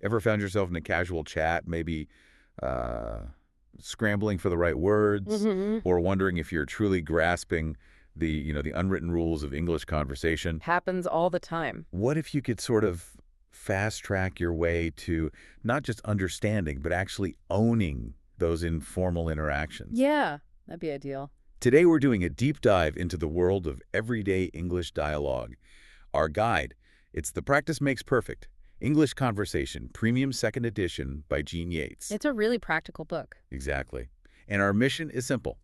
Ever found yourself in a casual chat, maybe uh, scrambling for the right words, Mm-hmm. or wondering if you're truly grasping the unwritten rules of English conversation? Happens all the time. What if you could sort of fast track your way to not just understanding, but actually owning those informal interactions? Yeah, that'd be ideal. Today, we're doing a deep dive into the world of everyday English dialogue. Our guide, it's The Practice Makes Perfect, English Conversation, Premium Second Edition by Gene Yates. It's a really practical book. Exactly. And our mission is simple.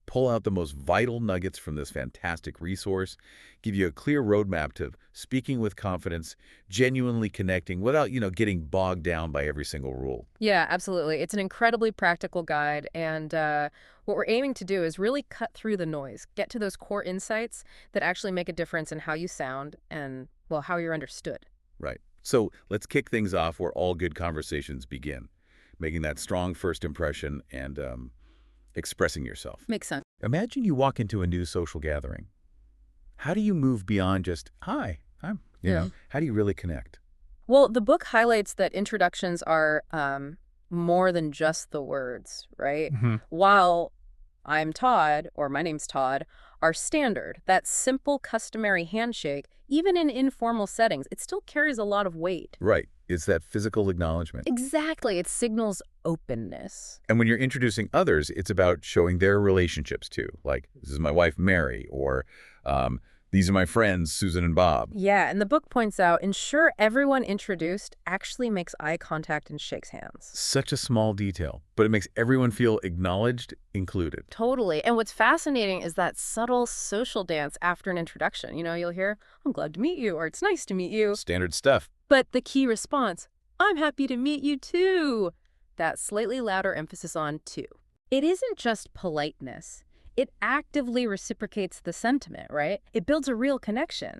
Pull out the most vital nuggets from this fantastic resource, give you a clear roadmap to speaking with confidence, genuinely connecting without, getting bogged down by every single rule. Yeah, absolutely. It's an incredibly practical guide, and what we're aiming to do is really cut through the noise, get to those core insights that actually make a difference in how you sound and, well, how you're understood. Right. So let's kick things off where all good conversations begin, making that strong first impression and expressing yourself. Makes sense. Imagine you walk into a new social gathering. How do you move beyond just, hi, Yeah. how do you really connect? Well, the book highlights that introductions are more than just the words, right? Hmm. While I'm Todd, or my name's Todd, are standard, that simple, customary handshake, even in informal settings, it still carries a lot of weight. Right. It's that physical acknowledgement. Exactly. It signals openness. And when you're introducing others, it's about showing their relationships too. Like, this is my wife, Mary, or these are my friends, Susan and Bob. Yeah, and the book points out, ensure everyone introduced actually makes eye contact and shakes hands. Such a small detail, but it makes everyone feel acknowledged, included. Totally. And what's fascinating is that subtle social dance after an introduction. You'll hear, I'm glad to meet you, or it's nice to meet you. Standard stuff. But the key response, I'm happy to meet you too. That slightly louder emphasis on too. It isn't just politeness. It actively reciprocates the sentiment, right? It builds a real connection.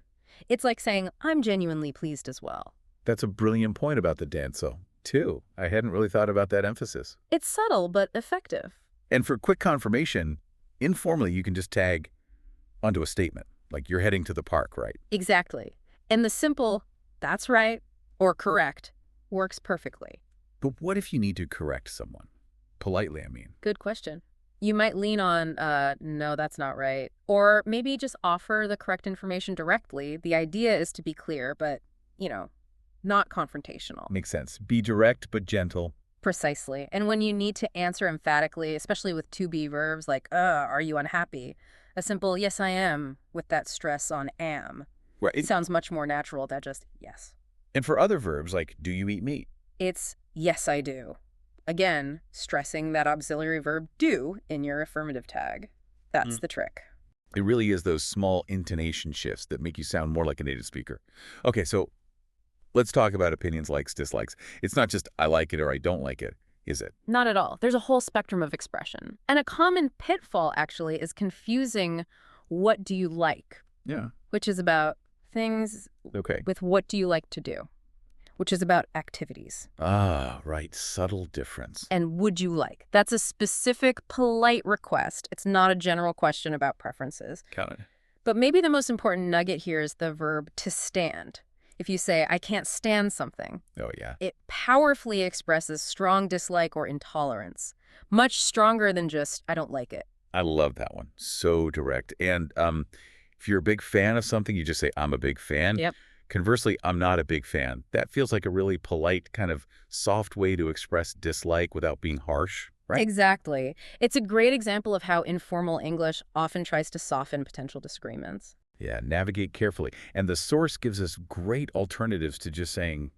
It's like saying, I'm genuinely pleased as well. That's a brilliant point about the danzo, too. I hadn't really thought about that emphasis. It's subtle but effective. And for quick confirmation, informally, you can just tag onto a statement, like you're heading to the park, right? Exactly. And the simple, that's right, or correct, works perfectly. But what if you need to correct someone? Politely, I mean. Good question. You might lean on, no, that's not right. Or maybe just offer the correct information directly. The idea is to be clear, but, not confrontational. Makes sense. Be direct but gentle. Precisely. And when you need to answer emphatically, especially with to-be verbs like, are you unhappy? A simple, yes, I am, with that stress on am, Right. sounds much more natural than just yes. And for other verbs, like, do you eat meat? It's, yes, I do. Again, stressing that auxiliary verb do in your affirmative tag. That's the trick. It really is those small intonation shifts that make you sound more like a native speaker. Okay, so let's talk about opinions, likes, dislikes. It's not just I like it or I don't like it, is it? Not at all. There's a whole spectrum of expression. And a common pitfall, actually, is confusing what do you like, Yeah. which is about things, Okay. with what do you like to do, which is about activities. Ah, right. Subtle difference. And would you like? That's a specific, polite request. It's not a general question about preferences. Count it. But maybe the most important nugget here is the verb to stand. If you say, I can't stand something, Oh, yeah. it powerfully expresses strong dislike or intolerance, much stronger than just, I don't like it. I love that one. So direct. And if you're a big fan of something, you just say, I'm a big fan. Yep. Conversely, I'm not a big fan. That feels like a really polite, kind of soft way to express dislike without being harsh, right? Exactly. It's a great example of how informal English often tries to soften potential disagreements. Yeah, navigate carefully. And the source gives us great alternatives to just saying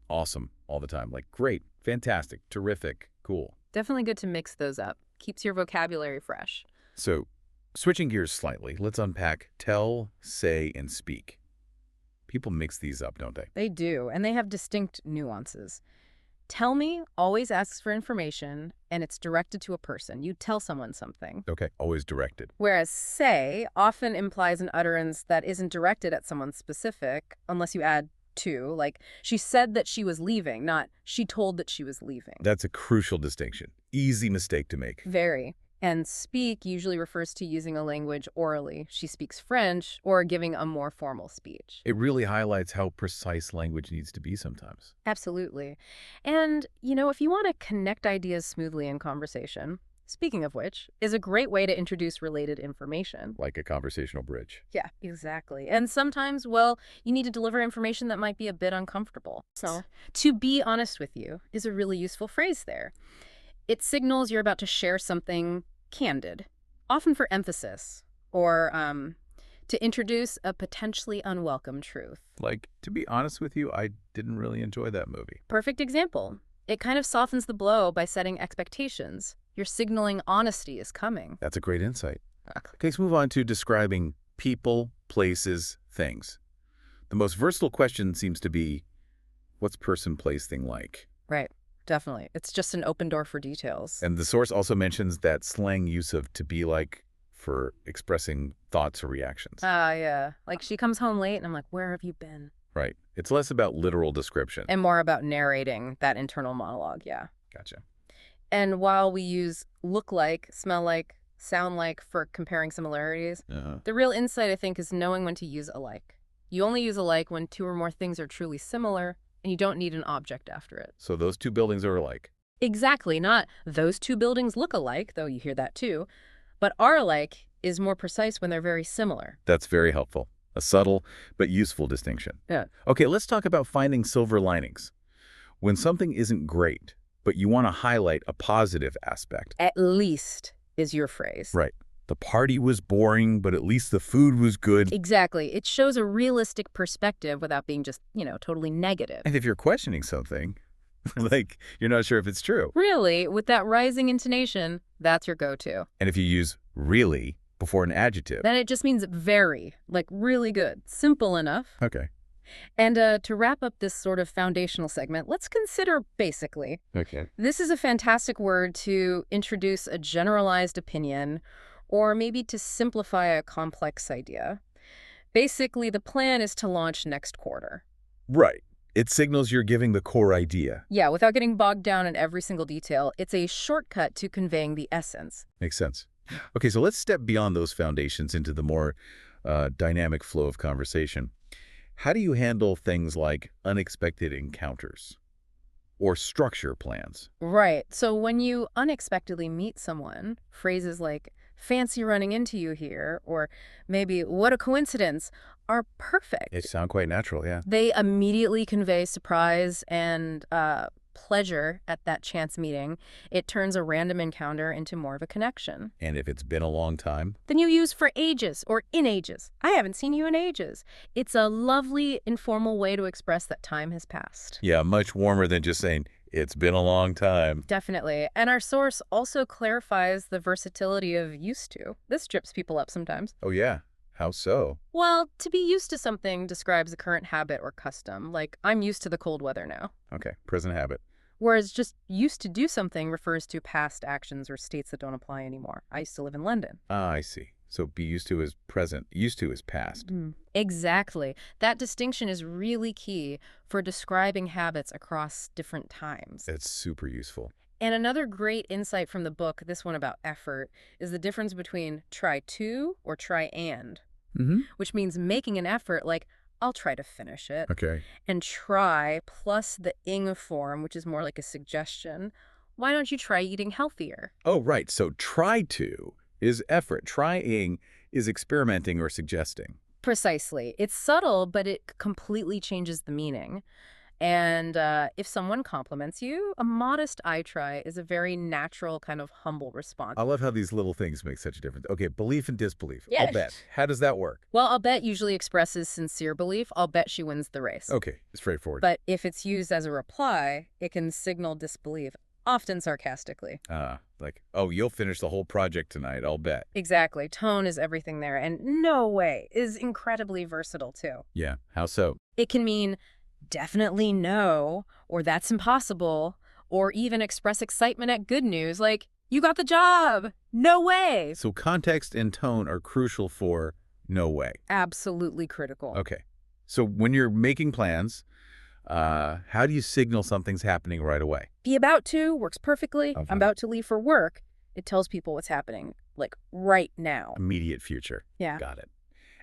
awesome all the time. Like, great, fantastic, terrific, cool. Definitely good to mix those up. Keeps your vocabulary fresh. So, switching gears slightly, let's unpack tell, say, and speak. People mix these up, don't they? They do, and they have distinct nuances. Tell me always asks for information, and it's directed to a person. You tell someone something. Okay, always directed. Whereas say often implies an utterance that isn't directed at someone specific, unless you add to, like she said that she was leaving, not she told that she was leaving. That's a crucial distinction. Easy mistake to make. Very. And speak usually refers to using a language orally. She speaks French or giving a more formal speech. It really highlights how precise language needs to be sometimes. Absolutely. And, if you want to connect ideas smoothly in conversation, speaking of which, is a great way to introduce related information. Like a conversational bridge. Yeah, exactly. And sometimes, well, you need to deliver information that might be a bit uncomfortable. So, to be honest with you is a really useful phrase there. It signals you're about to share something candid, often for emphasis, or to introduce a potentially unwelcome truth. Like, to be honest with you, I didn't really enjoy that movie. Perfect example. It kind of softens the blow by setting expectations. You're signaling honesty is coming. That's a great insight. Okay, let's move on to describing people, places, things. The most versatile question seems to be, what's person, place, thing like? Right. Definitely. It's just an open door for details. And the source also mentions that slang use of to be like for expressing thoughts or reactions. Yeah. Like she comes home late and I'm like, where have you been? Right. It's less about literal description. And more about narrating that internal monologue, yeah. Gotcha. And while we use look like, smell like, sound like for comparing similarities, the real insight, I think, is knowing when to use alike. You only use alike when two or more things are truly similar, and you don't need an object after it. So those two buildings are alike. Exactly, not those two buildings look alike, though you hear that too, but are alike is more precise when they're very similar. That's very helpful. A subtle but useful distinction. Yeah. Okay, let's talk about finding silver linings. When something isn't great, but you want to highlight a positive aspect. At least is your phrase. Right. The party was boring, but at least the food was good. Exactly. It shows a realistic perspective without being just, totally negative. And if you're questioning something, like you're not sure if it's true. Really, with that rising intonation, that's your go-to. And if you use really before an adjective. Then it just means very, like really good. Simple enough. Okay. And to wrap up this sort of foundational segment, let's consider basically. Okay. This is a fantastic word to introduce a generalized opinion or maybe to simplify a complex idea. Basically, the plan is to launch next quarter. Right. It signals you're giving the core idea. Yeah, without getting bogged down in every single detail, it's a shortcut to conveying the essence. Makes sense. Okay, so let's step beyond those foundations into the more dynamic flow of conversation. How do you handle things like unexpected encounters or structure plans? Right. So when you unexpectedly meet someone, phrases like, fancy running into you here, or maybe, what a coincidence, are perfect. They sound quite natural, yeah. They immediately convey surprise and pleasure at that chance meeting. It turns a random encounter into more of a connection. And if it's been a long time? Then you use for ages or in ages. I haven't seen you in ages. It's a lovely, informal way to express that time has passed. Yeah, much warmer than just saying, it's been a long time. Definitely. And our source also clarifies the versatility of used to. This trips people up sometimes. Oh, yeah. How so? Well, to be used to something describes a current habit or custom, like I'm used to the cold weather now. Okay, present habit. Whereas just used to do something refers to past actions or states that don't apply anymore. I used to live in London. Ah, I see. So be used to is present, used to is past. Exactly. That distinction is really key for describing habits across different times. It's super useful. And another great insight from the book, this one about effort, is the difference between try to or try and, which means making an effort like, I'll try to finish it. Okay. And try plus the ing form, which is more like a suggestion. Why don't you try eating healthier? Oh, right. So try to is effort. Trying is experimenting or suggesting. Precisely. It's subtle, but it completely changes the meaning. And if someone compliments you, a modest I try is a very natural kind of humble response. I love how these little things make such a difference. Okay, belief and disbelief. Yes. I'll bet. How does that work? Well, I'll bet usually expresses sincere belief. I'll bet she wins the race. Okay, straightforward. But if it's used as a reply, it can signal disbelief, often sarcastically. Like, oh, you'll finish the whole project tonight, I'll bet. Exactly. Tone is everything there. And no way is incredibly versatile, too. Yeah, how so? It can mean definitely no, or that's impossible, or even express excitement at good news, like, you got the job, no way. So context and tone are crucial for no way. Absolutely critical. Okay. So when you're making plans, how do you signal something's happening right away? Be about to works perfectly. Okay. I'm about to leave for work It tells people what's happening, like, right now. Immediate future. Yeah. Got it.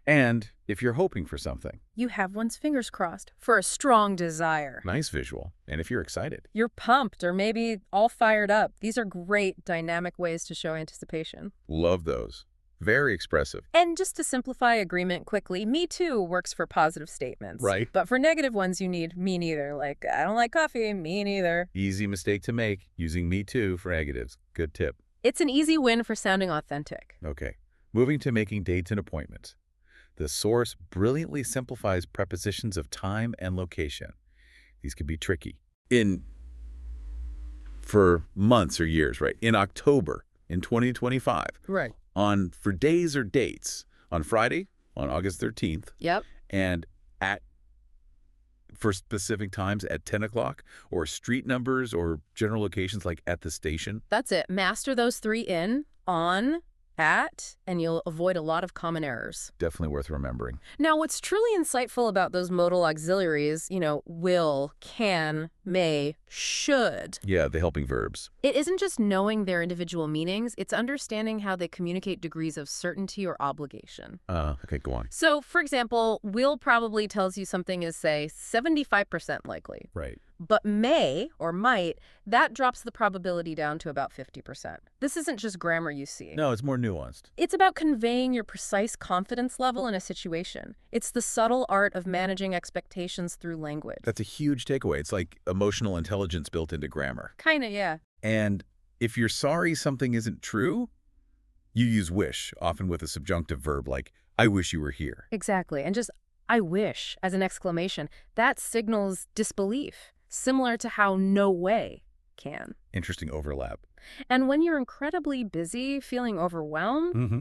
And if you're hoping for something, You have one's fingers crossed for a strong desire. nice visual. And if you're excited, You're pumped or maybe all fired up. These are great dynamic ways to show anticipation. love those. Very expressive. And just to simplify agreement quickly, me too works for positive statements. Right. But for negative ones, you need me neither. Like, I don't like coffee, me neither. Easy mistake to make, using me too for negatives. Good tip. It's an easy win for sounding authentic. Okay. Moving to making dates and appointments. The source brilliantly simplifies prepositions of time and location. These can be tricky. For months or years, right? In October, in 2025, Right. for days or dates, on Friday, on August 13th, Yep. and for specific times at 10 o'clock, or street numbers or general locations like at the station. That's it. Master those three in, on, at, and you'll avoid a lot of common errors. Definitely worth remembering. Now, what's truly insightful about those modal auxiliaries, will, can, may, should, Yeah, the helping verbs. it isn't just knowing their individual meanings, it's understanding how they communicate degrees of certainty or obligation. Okay, go on. So, for example, will probably tells you something is, say, 75% likely. Right. But may, or might, that drops the probability down to about 50%. This isn't just grammar you see. No, it's more nuanced. It's about conveying your precise confidence level in a situation. It's the subtle art of managing expectations through language. That's a huge takeaway. It's like emotional intelligence built into grammar. Kinda, yeah. And if you're sorry something isn't true, you use wish, often with a subjunctive verb like, I wish you were here. Exactly. And just, I wish, as an exclamation, that signals disbelief, similar to how no way can. Interesting overlap. And when you're incredibly busy, feeling overwhelmed, Mm-hmm.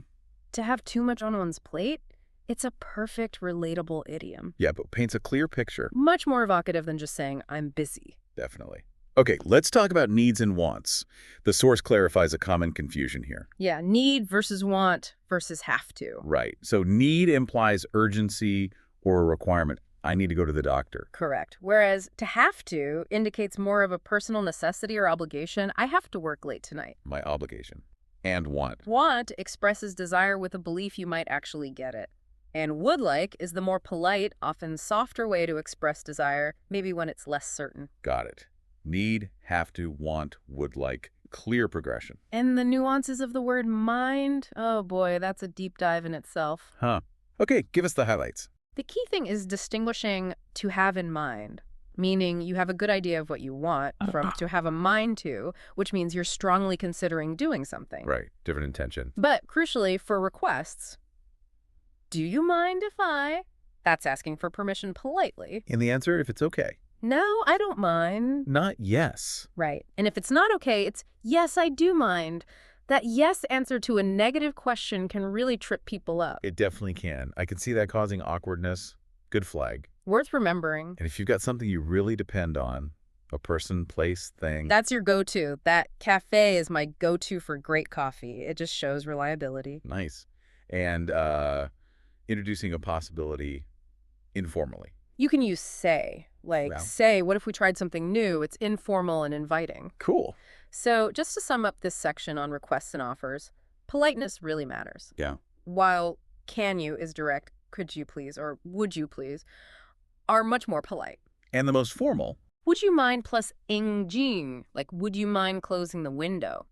to have too much on one's plate, it's a perfect, relatable idiom. Yeah, but paints a clear picture. Much more evocative than just saying, I'm busy. Definitely. Okay, let's talk about needs and wants. The source clarifies a common confusion here. Yeah, need versus want versus have to. Right. So need implies urgency or a requirement. I need to go to the doctor. Correct. Whereas to have to indicates more of a personal necessity or obligation. I have to work late tonight. My obligation. And want. Want expresses desire with a belief you might actually get it. And would like is the more polite, often softer way to express desire, maybe when it's less certain. Got it. Need, have to, want, would like. Clear progression. And the nuances of the word mind, oh boy, that's a deep dive in itself. Huh. Okay, give us the highlights. The key thing is distinguishing to have in mind, meaning you have a good idea of what you want, from to have a mind to, which means you're strongly considering doing something. Right. Different intention. But crucially, for requests, do you mind if I? That's asking for permission politely. And the answer, if it's okay. No, I don't mind. Not yes. Right. And if it's not okay, it's yes, I do mind. That yes answer to a negative question can really trip people up. It definitely can. I can see that causing awkwardness. Good flag. Worth remembering. And if you've got something you really depend on, a person, place, thing. That's your go-to. That cafe is my go-to for great coffee. It just shows reliability. Nice. And introducing a possibility informally. You can use say. Like, Wow. say, what if we tried something new? It's informal and inviting. Cool. So just to sum up this section on requests and offers, politeness really matters. Yeah. While can you is direct, could you please, or would you please, are much more polite. And the most formal. Would you mind plus jing, like would you mind closing the window?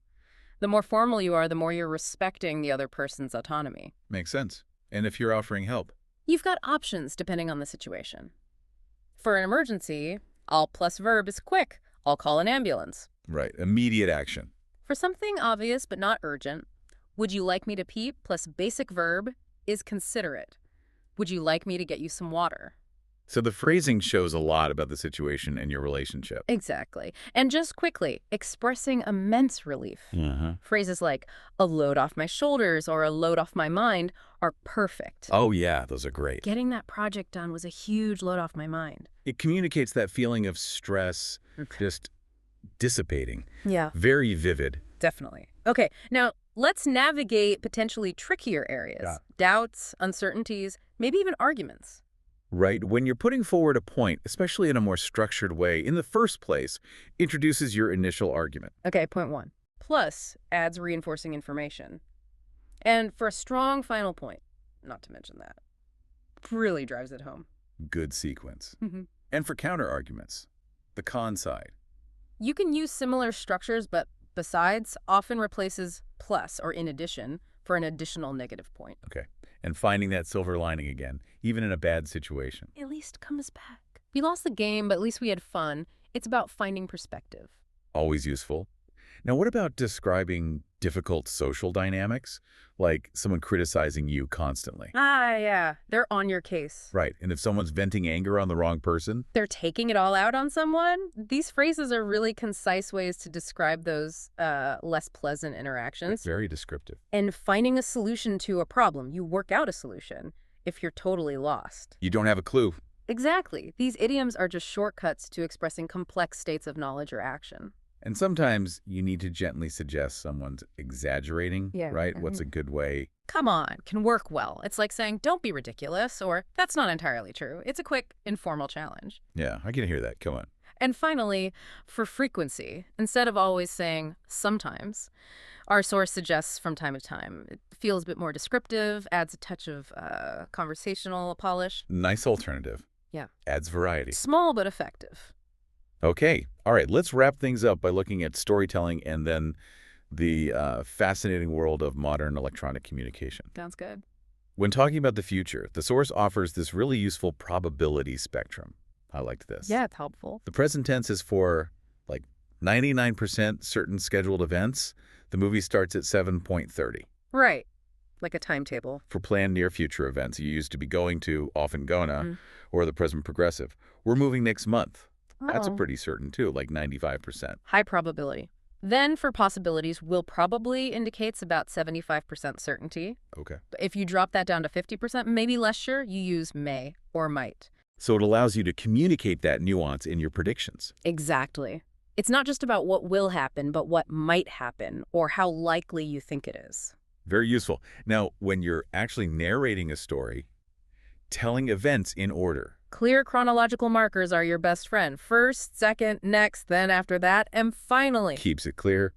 The more formal you are, the more you're respecting the other person's autonomy. Makes sense. And if you're offering help. You've got options depending on the situation. For an emergency, all plus verb is quick. I'll call an ambulance. Right. Immediate action. For something obvious but not urgent, would you like me to pee plus basic verb is considerate. Would you like me to get you some water? So the phrasing shows a lot about the situation and your relationship. Exactly. And just quickly, expressing immense relief. Uh-huh. Phrases like a load off my shoulders or a load off my mind are perfect. Oh, yeah. Those are great. Getting that project done was a huge load off my mind. It communicates that feeling of stress just dissipating. Yeah, Very vivid. definitely. Okay, now let's navigate potentially trickier areas. Yeah. Doubts, uncertainties, maybe even arguments. Right? When you're putting forward a point, especially in a more structured way, in the first place, introduces your initial argument. Okay, point one. plus adds reinforcing information. And for a strong final point, not to mention that, really drives it home. Good sequence. Mhm. And for counter-arguments, the con side. You can use similar structures, but besides often replaces plus or in addition for an additional negative point. Okay. And finding that silver lining again, even in a bad situation. At least comes back. We lost the game, but at least we had fun. It's about finding perspective. Always useful. Now, what about describing difficult social dynamics, like someone criticizing you constantly? Ah, yeah. They're on your case. Right, and if someone's venting anger on the wrong person? They're taking it all out on someone. These phrases are really concise ways to describe those less pleasant interactions. Very descriptive. And finding a solution to a problem. You work out a solution if you're totally lost. You don't have a clue. Exactly. These idioms are just shortcuts to expressing complex states of knowledge or action. And sometimes you need to gently suggest someone's exaggerating, Yeah. right? What's a good way? Come on, can work well. It's like saying, don't be ridiculous, or that's not entirely true. It's a quick, informal challenge. Yeah, I can hear that. Come on. And finally, for frequency, instead of always saying sometimes, our source suggests from time to time. It feels a bit more descriptive, adds a touch of conversational polish. Nice alternative. Yeah. Adds variety. Small but effective. Okay. All right. Let's wrap things up by looking at storytelling and then the fascinating world of modern electronic communication. Sounds good. When talking about the future, the source offers this really useful probability spectrum. I liked this. Yeah, it's helpful. The present tense is for like 99% certain scheduled events. The movie starts at 7:30. Right. Like a timetable. For planned near future events, you used to be going to, often gonna, Mhm. or the present progressive. We're moving next month. That's a Uh-oh. pretty certain too, like 95%. High probability. Then for possibilities, will probably indicates about 75% certainty. Okay. But if you drop that down to 50%, maybe less sure, you use may or might. So it allows you to communicate that nuance in your predictions. Exactly. It's not just about what will happen, but what might happen or how likely you think it is. Very useful. Now, when you're actually narrating a story, telling events in order. Clear chronological markers are your best friend. First, second, next, then after that, and finally. Keeps it clear.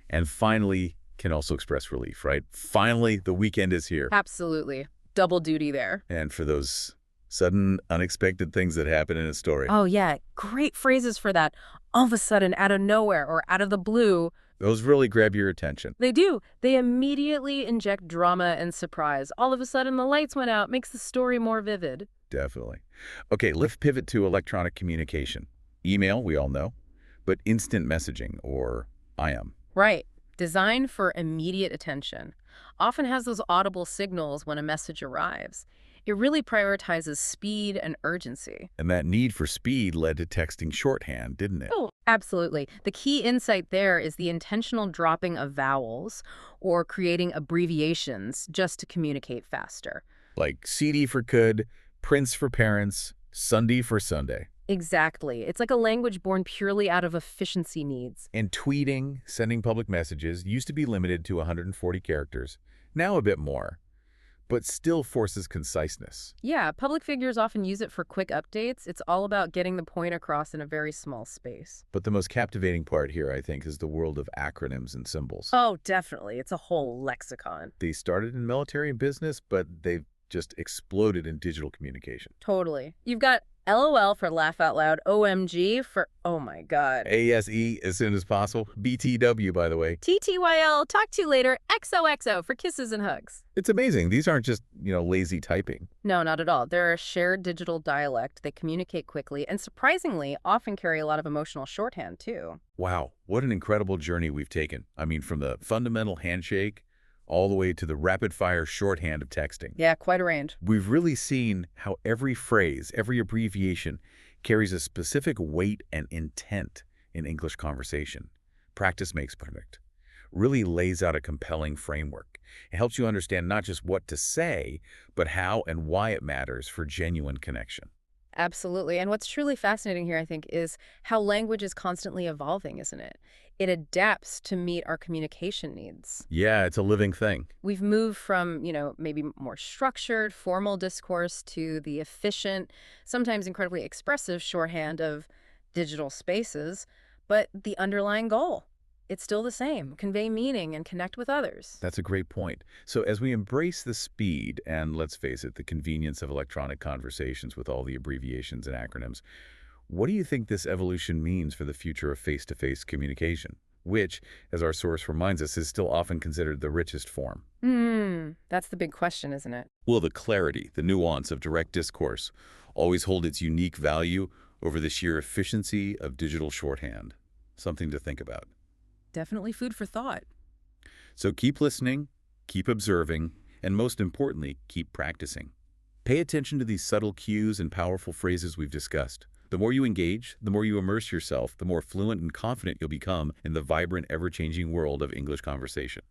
And finally can also express relief, right? Finally, the weekend is here. Absolutely. Double duty there. And for those sudden, unexpected things that happen in a story. Oh, yeah. Great phrases for that. All of a sudden, out of nowhere or out of the blue. Those really grab your attention. They do. They immediately inject drama and surprise. All of a sudden, the lights went out. Makes the story more vivid. Definitely. Okay, let's pivot to electronic communication. Email, we all know, but instant messaging, or IM. Right. Designed for immediate attention. Often has those audible signals when a message arrives. It really prioritizes speed and urgency. And that need for speed led to texting shorthand, didn't it? Oh, absolutely. The key insight there is the intentional dropping of vowels or creating abbreviations just to communicate faster. Like CD for could, Prince for parents, Sunday for Sunday. Exactly. It's like a language born purely out of efficiency needs. And tweeting, sending public messages, used to be limited to 140 characters. Now a bit more, but still forces conciseness. Yeah, public figures often use it for quick updates. It's all about getting the point across in a very small space. But the most captivating part here, I think, is the world of acronyms and symbols. Oh, definitely. It's a whole lexicon. They started in military and business, but they've just exploded in digital communication. Totally. You've got LOL for laugh out loud, OMG for oh my god. ASE as soon as possible. BTW, by the way. TTYL, talk to you later, XOXO for kisses and hugs. It's amazing. These aren't just, lazy typing. No, not at all. They're a shared digital dialect. They communicate quickly and surprisingly often carry a lot of emotional shorthand too. Wow, what an incredible journey we've taken. I mean, from the fundamental handshake all the way to the rapid-fire shorthand of texting. Yeah, quite a range. We've really seen how every phrase, every abbreviation carries a specific weight and intent in English conversation. Practice makes perfect. Really lays out a compelling framework. It helps you understand not just what to say, but how and why it matters for genuine connection. Absolutely. And what's truly fascinating here, I think, is how language is constantly evolving, isn't it? It adapts to meet our communication needs. Yeah, it's a living thing. We've moved from, maybe more structured, formal discourse to the efficient, sometimes incredibly expressive shorthand of digital spaces, but the underlying goal, It's still the same. Convey meaning and connect with others. That's a great point. So as we embrace the speed and, let's face it, the convenience of electronic conversations with all the abbreviations and acronyms, what do you think this evolution means for the future of face-to-face communication, which, as our source reminds us, is still often considered the richest form? That's the big question, isn't it? Will the clarity, the nuance of direct discourse always hold its unique value over the sheer efficiency of digital shorthand? Something to think about. Definitely food for thought. So keep listening, keep observing, and most importantly, keep practicing. Pay attention to these subtle cues and powerful phrases we've discussed. The more you engage, the more you immerse yourself, the more fluent and confident you'll become in the vibrant, ever-changing world of English conversation.